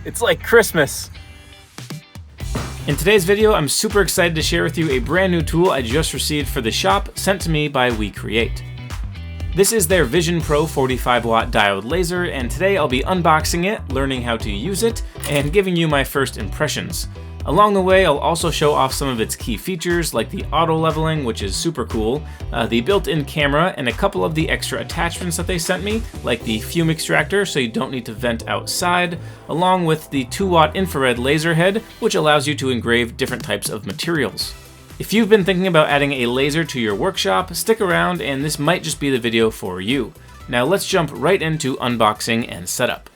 It's like Christmas. In today's video, I'm super excited to share with you a brand new tool I just received for the shop, sent to me by WeCreat. This is their Vision Pro 45 watt diode laser, and today I'll be unboxing it, learning how to use it, and giving you my first impressions. Along the way, I'll also show off some of its key features, like the auto leveling, which is super cool, the built-in camera, and a couple of the extra attachments that they sent me, like the Fume Extractor, so you don't need to vent outside, along with the 2-watt infrared laser head, which allows you to engrave different types of materials. If you've been thinking about adding a laser to your workshop, stick around, and this might just be the video for you. Now let's jump right into unboxing and setup.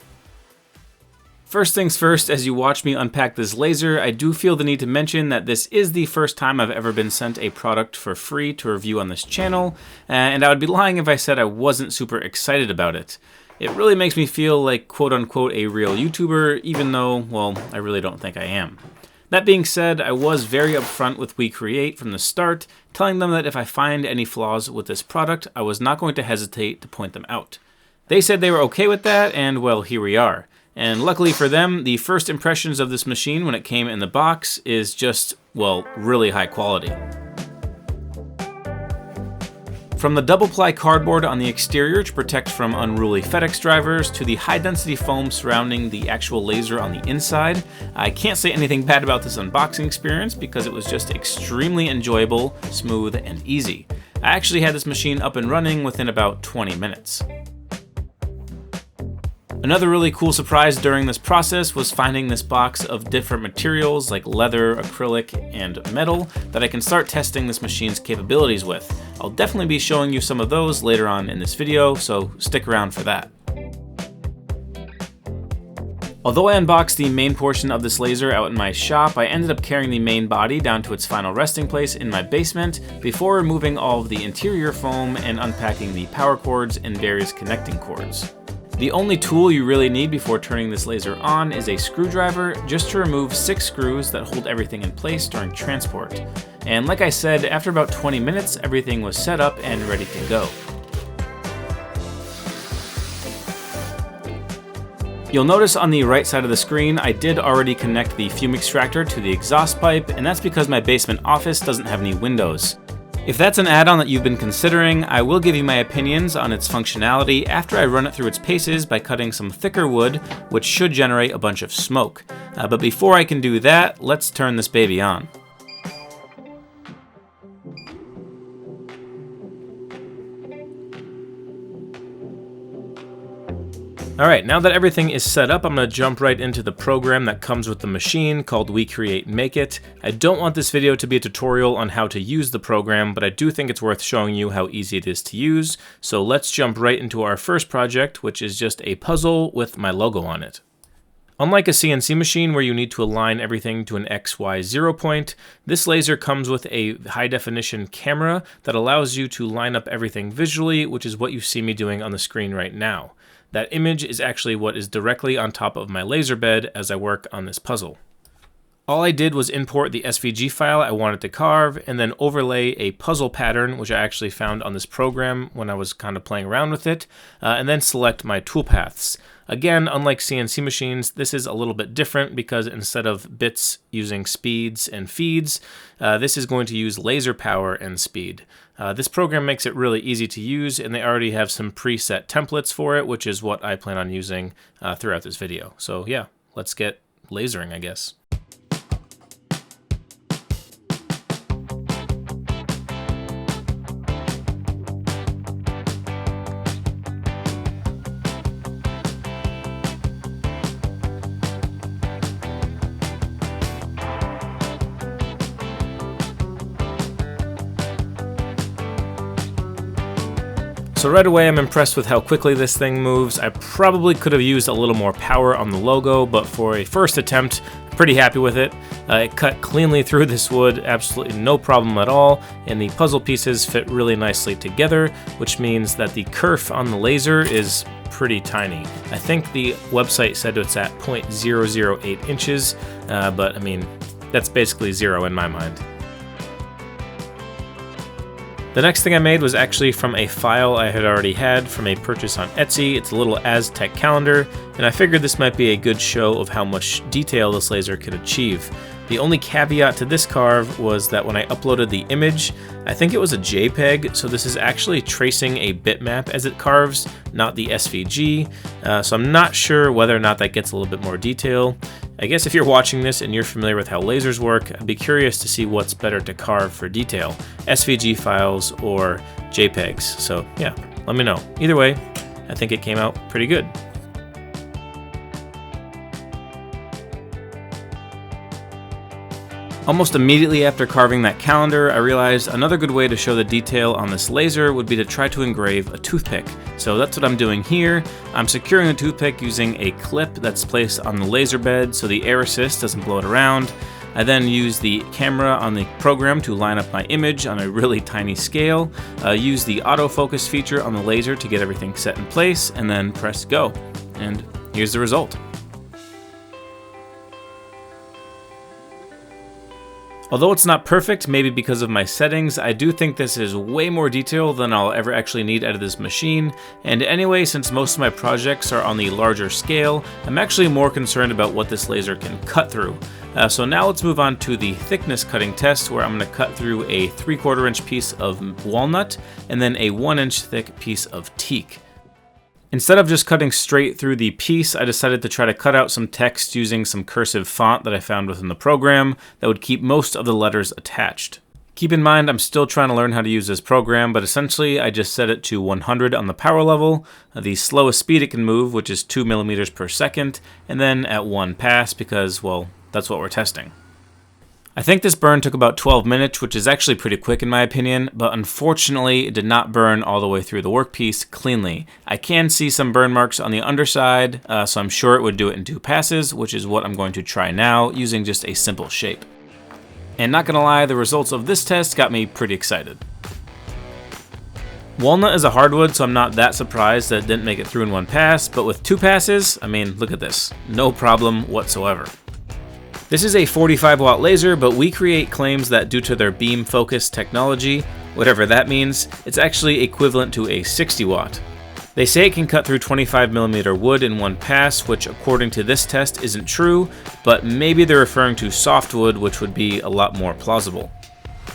First things first, as you watch me unpack this laser, I do feel the need to mention that this is the first time I've ever been sent a product for free to review on this channel, and I would be lying if I said I wasn't super excited about it. It really makes me feel like quote-unquote a real YouTuber, even though, well, I really don't think I am. That being said, I was very upfront with WeCreat from the start, telling them that if I find any flaws with this product, I was not going to hesitate to point them out. They said they were okay with that, and well, here we are. And luckily for them, the first impressions of this machine when it came in the box is just, well, really high quality. From the double-ply cardboard on the exterior to protect from unruly FedEx drivers, to the high-density foam surrounding the actual laser on the inside, I can't say anything bad about this unboxing experience because it was just extremely enjoyable, smooth, and easy. I actually had this machine up and running within about 20 minutes. Another really cool surprise during this process was finding this box of different materials like leather, acrylic, and metal that I can start testing this machine's capabilities with. I'll definitely be showing you some of those later on in this video, so stick around for that. Although I unboxed the main portion of this laser out in my shop, I ended up carrying the main body down to its final resting place in my basement before removing all of the interior foam and unpacking the power cords and various connecting cords. The only tool you really need before turning this laser on is a screwdriver, just to remove 6 screws that hold everything in place during transport. And like I said, after about 20 minutes, everything was set up and ready to go. You'll notice on the right side of the screen, I did already connect the fume extractor to the exhaust pipe, and that's because my basement office doesn't have any windows. If that's an add-on that you've been considering, I will give you my opinions on its functionality after I run it through its paces by cutting some thicker wood, which should generate a bunch of smoke. But before I can do that, let's turn this baby on. Alright, now that everything is set up, I'm going to jump right into the program that comes with the machine called WeCreat Make It. I don't want this video to be a tutorial on how to use the program, but I do think it's worth showing you how easy it is to use. So let's jump right into our first project, which is just a puzzle with my logo on it. Unlike a CNC machine where you need to align everything to an XY 0 point, this laser comes with a high-definition camera that allows you to line up everything visually, which is what you see me doing on the screen right now. That image is actually what is directly on top of my laser bed as I work on this puzzle. All I did was import the SVG file I wanted to carve and then overlay a puzzle pattern, which I actually found on this program when I was kind of playing around with it, and then select my toolpaths. Again, unlike CNC machines, this is a little bit different because instead of bits using speeds and feeds, this is going to use laser power and speed. This program makes it really easy to use, and they already have some preset templates for it, which is what I plan on using throughout this video. So yeah, let's get lasering, I guess. So right away I'm impressed with how quickly this thing moves. I probably could have used a little more power on the logo, but for a first attempt, I'm pretty happy with it. It cut cleanly through this wood, absolutely no problem at all, and the puzzle pieces fit really nicely together, which means that the kerf on the laser is pretty tiny. I think the website said it's at 0.008 inches, but I mean, that's basically zero in my mind. The next thing I made was actually from a file I had already had from a purchase on Etsy. It's a little Aztec calendar, and I figured this might be a good show of how much detail this laser could achieve. The only caveat to this carve was that when I uploaded the image, I think it was a JPEG, so this is actually tracing a bitmap as it carves, not the SVG, so I'm not sure whether or not that gets a little bit more detail. I guess if you're watching this and you're familiar with how lasers work, I'd be curious to see what's better to carve for detail, SVG files or JPEGs, so yeah, let me know. Either way, I think it came out pretty good. Almost immediately after carving that calendar, I realized another good way to show the detail on this laser would be to try to engrave a toothpick. So that's what I'm doing here. I'm securing the toothpick using a clip that's placed on the laser bed so the air assist doesn't blow it around. I then use the camera on the program to line up my image on a really tiny scale, use the autofocus feature on the laser to get everything set in place, and then press go. And here's the result. Although it's not perfect, maybe because of my settings, I do think this is way more detail than I'll ever actually need out of this machine, and anyway, since most of my projects are on the larger scale, I'm actually more concerned about what this laser can cut through. So now let's move on to the thickness cutting test, where I'm going to cut through a 3/4 inch piece of walnut and then a 1 inch thick piece of teak. Instead of just cutting straight through the piece, I decided to try to cut out some text using some cursive font that I found within the program that would keep most of the letters attached. Keep in mind, I'm still trying to learn how to use this program, but essentially I just set it to 100 on the power level, the slowest speed it can move, which is 2 millimeters per second, and then at 1 pass because, well, that's what we're testing. I think this burn took about 12 minutes, which is actually pretty quick in my opinion, but unfortunately it did not burn all the way through the workpiece cleanly. I can see some burn marks on the underside, so I'm sure it would do it in 2 passes, which is what I'm going to try now using just a simple shape. And not gonna lie, the results of this test got me pretty excited. Walnut is a hardwood, so I'm not that surprised that it didn't make it through in 1 pass, but with 2 passes, I mean, look at this. No problem whatsoever. This is a 45 watt laser, but WeCreat claims that due to their beam focus technology, whatever that means, it's actually equivalent to a 60 watt. They say it can cut through 25mm wood in 1 pass, which according to this test isn't true, but maybe they're referring to softwood, which would be a lot more plausible.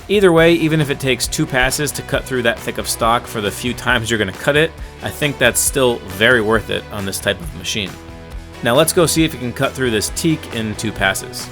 Either way, even if it takes 2 passes to cut through that thick of stock for the few times you're going to cut it, I think that's still very worth it on this type of machine. Now let's go see if it can cut through this teak in 2 passes.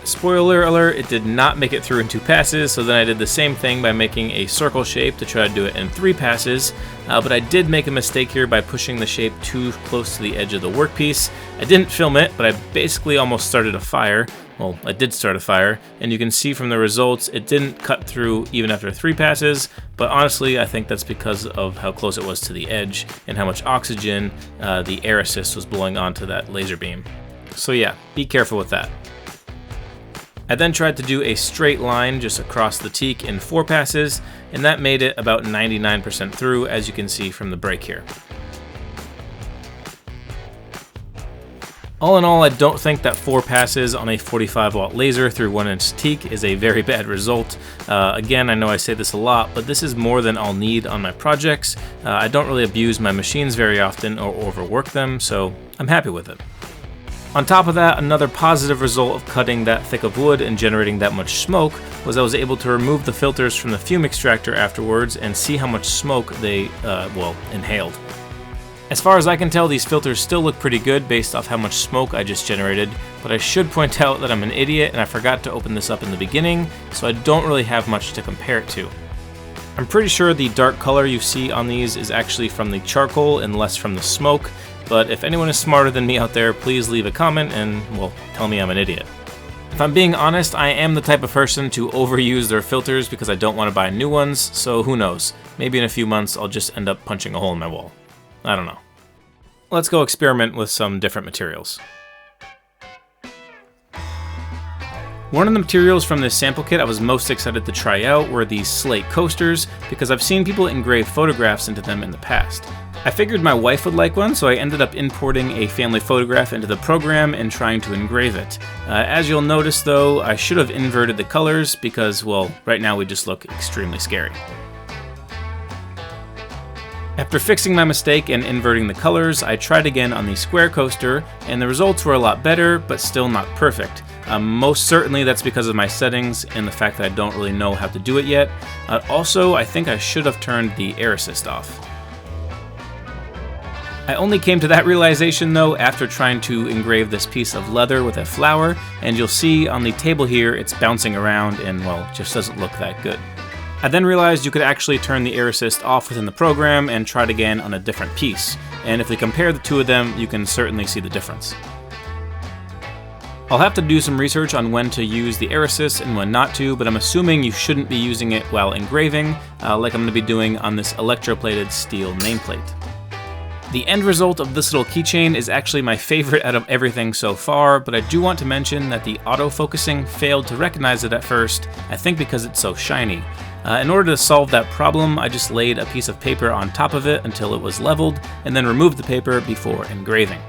Spoiler alert, it did not make it through in 2 passes, so then I did the same thing by making a circle shape to try to do it in 3 passes, but I did make a mistake here by pushing the shape too close to the edge of the workpiece. I didn't film it, but I basically almost started a fire. Well, I did start a fire, and you can see from the results it didn't cut through even after 3 passes, but honestly I think that's because of how close it was to the edge and how much oxygen the air assist was blowing onto that laser beam. So yeah, be careful with that. I then tried to do a straight line just across the teak in 4 passes, and that made it about 99% through, as you can see from the break here. All in all, I don't think that 4 passes on a 45 watt laser through 1 inch teak is a very bad result. Again, I know I say this a lot, but this is more than I'll need on my projects. I don't really abuse my machines very often or overwork them, so I'm happy with it. On top of that, another positive result of cutting that thick of wood and generating that much smoke was I was able to remove the filters from the Fume Extractor afterwards and see how much smoke they, inhaled. As far as I can tell, these filters still look pretty good based off how much smoke I just generated, but I should point out that I'm an idiot and I forgot to open this up in the beginning, so I don't really have much to compare it to. I'm pretty sure the dark color you see on these is actually from the charcoal and less from the smoke, but if anyone is smarter than me out there, please leave a comment and, well, tell me I'm an idiot. If I'm being honest, I am the type of person to overuse their filters because I don't want to buy new ones, so who knows, maybe in a few months I'll just end up punching a hole in my wall. I don't know. Let's go experiment with some different materials. One of the materials from this sample kit I was most excited to try out were these slate coasters because I've seen people engrave photographs into them in the past. I figured my wife would like one, so I ended up importing a family photograph into the program and trying to engrave it. As you'll notice though, I should have inverted the colors because, well, right now we just look extremely scary. After fixing my mistake and inverting the colors, I tried again on the square coaster, and the results were a lot better, but still not perfect. Most certainly that's because of my settings and the fact that I don't really know how to do it yet. Also, I think I should have turned the air assist off. I only came to that realization though after trying to engrave this piece of leather with a flower, and you'll see on the table here it's bouncing around and, well, just doesn't look that good. I then realized you could actually turn the air assist off within the program and try it again on a different piece, and if we compare the two of them, you can certainly see the difference. I'll have to do some research on when to use the air assist and when not to, but I'm assuming you shouldn't be using it while engraving, like I'm going to be doing on this electroplated steel nameplate. The end result of this little keychain is actually my favorite out of everything so far, but I do want to mention that the autofocusing failed to recognize it at first, I think because it's so shiny. In order to solve that problem, I just laid a piece of paper on top of it until it was leveled, and then removed the paper before engraving.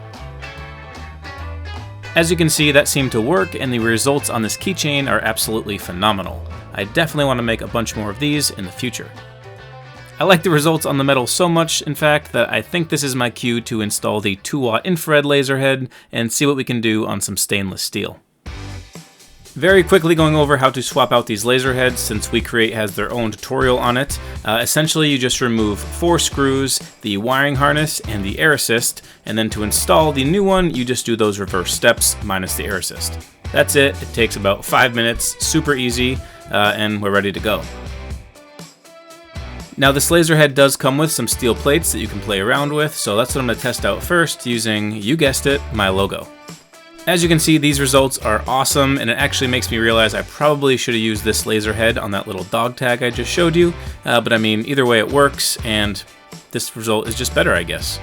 As you can see, that seemed to work, and the results on this keychain are absolutely phenomenal. I definitely want to make a bunch more of these in the future. I like the results on the metal so much, in fact, that I think this is my cue to install the 2-watt infrared laser head and see what we can do on some stainless steel. Very quickly going over how to swap out these laser heads since WeCreat has their own tutorial on it. Essentially you just remove 4 screws, the wiring harness, and the air assist, and then to install the new one you just do those reverse steps minus the air assist. That's it. It takes about 5 minutes, super easy, and we're ready to go. Now this laser head does come with some steel plates that you can play around with, so that's what I'm going to test out first using, you guessed it, my logo. As you can see, these results are awesome, and it actually makes me realize I probably should have used this laser head on that little dog tag I just showed you, but I mean, either way it works, and this result is just better, I guess.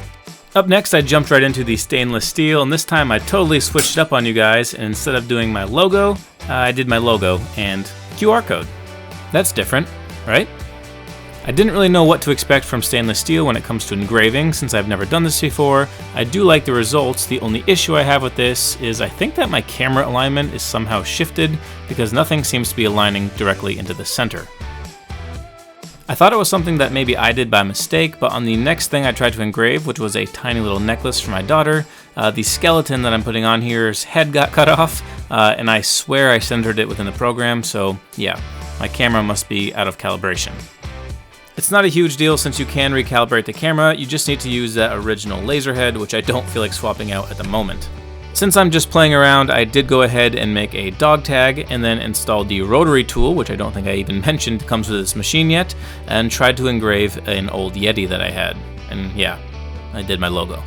Up next, I jumped right into the stainless steel, and this time I totally switched up on you guys, and instead of doing my logo, I did my logo and QR code. That's different, right? I didn't really know what to expect from stainless steel when it comes to engraving since I've never done this before. I do like the results. The only issue I have with this is I think that my camera alignment is somehow shifted because nothing seems to be aligning directly into the center. I thought it was something that maybe I did by mistake, but on the next thing I tried to engrave, which was a tiny little necklace for my daughter, the skeleton that I'm putting on here's head got cut off, and I swear I centered it within the program, so yeah, my camera must be out of calibration. It's not a huge deal since you can recalibrate the camera, you just need to use that original laser head, which I don't feel like swapping out at the moment. Since I'm just playing around, I did go ahead and make a dog tag and then installed the rotary tool, which I don't think I even mentioned comes with this machine yet, and tried to engrave an old Yeti that I had. And yeah, I did my logo.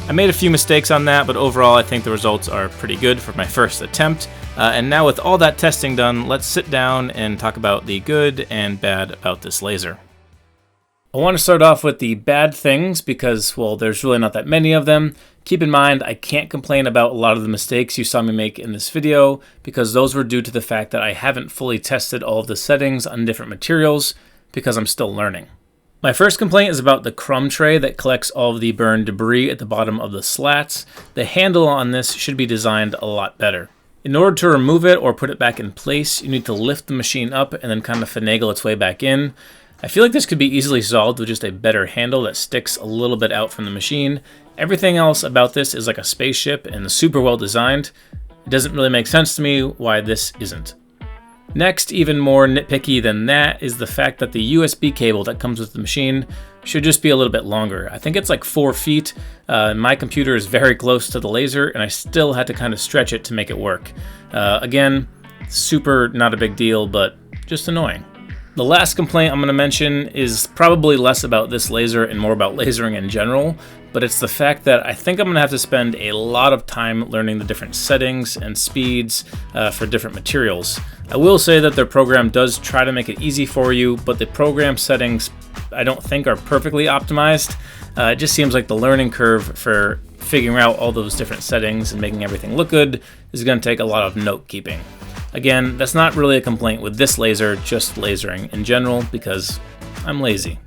I made a few mistakes on that, but overall I think the results are pretty good for my first attempt. And now with all that testing done, let's sit down and talk about the good and bad about this laser. I want to start off with the bad things because, well, there's really not that many of them. Keep in mind, I can't complain about a lot of the mistakes you saw me make in this video because those were due to the fact that I haven't fully tested all of the settings on different materials because I'm still learning. My first complaint is about the crumb tray that collects all of the burned debris at the bottom of the slats. The handle on this should be designed a lot better. In order to remove it or put it back in place, you need to lift the machine up and then kind of finagle its way back in. I feel like this could be easily solved with just a better handle that sticks a little bit out from the machine. Everything else about this is like a spaceship and super well designed. It doesn't really make sense to me why this isn't. Next, even more nitpicky than that, is the fact that the USB cable that comes with the machine should just be a little bit longer. I think it's like 4 feet. My computer is very close to the laser, and I still had to kind of stretch it to make it work. Again, super not a big deal, but just annoying. The last complaint I'm going to mention is probably less about this laser and more about lasering in general, but it's the fact that I think I'm going to have to spend a lot of time learning the different settings and speeds for different materials. I will say that their program does try to make it easy for you, but the program settings I don't think are perfectly optimized. It just seems like the learning curve for figuring out all those different settings and making everything look good is going to take a lot of note keeping. Again, that's not really a complaint with this laser, just lasering in general because I'm lazy.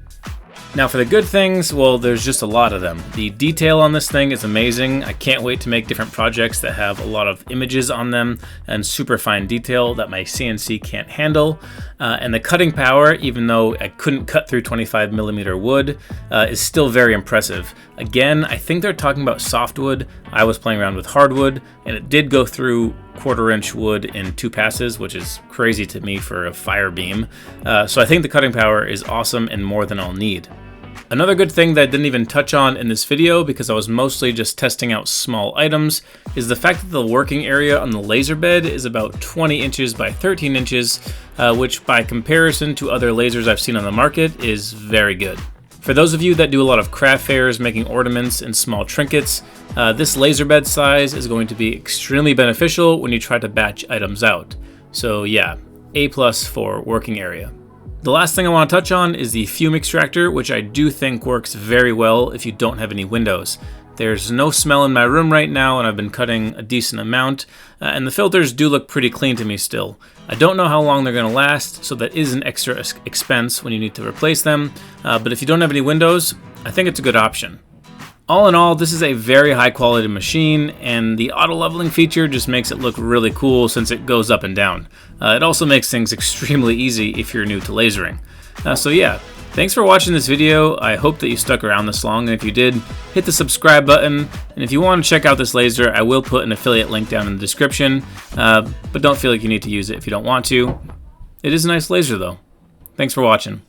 Now for the good things, well, there's just a lot of them. The detail on this thing is amazing. I can't wait to make different projects that have a lot of images on them and super fine detail that my CNC can't handle. And the cutting power, even though I couldn't cut through 25mm wood, is still very impressive. Again, I think they're talking about softwood. I was playing around with hardwood, and it did go through 1/4" wood in 2 passes, which is crazy to me for a fire beam. So I think the cutting power is awesome and more than I'll need. Another good thing that I didn't even touch on in this video, because I was mostly just testing out small items, is the fact that the working area on the laser bed is about 20 inches by 13 inches, which by comparison to other lasers I've seen on the market is very good. For those of you that do a lot of craft fairs making ornaments and small trinkets, this laser bed size is going to be extremely beneficial when you try to batch items out. So yeah, A+ for working area. The last thing I want to touch on is the Fume Extractor, which I do think works very well if you don't have any windows. There's no smell in my room right now, and I've been cutting a decent amount, and the filters do look pretty clean to me still. I don't know how long they're going to last, so that is an extra expense when you need to replace them, but if you don't have any windows, I think it's a good option. All in all, this is a very high quality machine, and the auto leveling feature just makes it look really cool since it goes up and down. It also makes things extremely easy if you're new to lasering. So yeah, thanks for watching this video. I hope that you stuck around this long, and if you did, hit the subscribe button. And if you want to check out this laser, I will put an affiliate link down in the description, but don't feel like you need to use it if you don't want to. It is a nice laser though. Thanks for watching.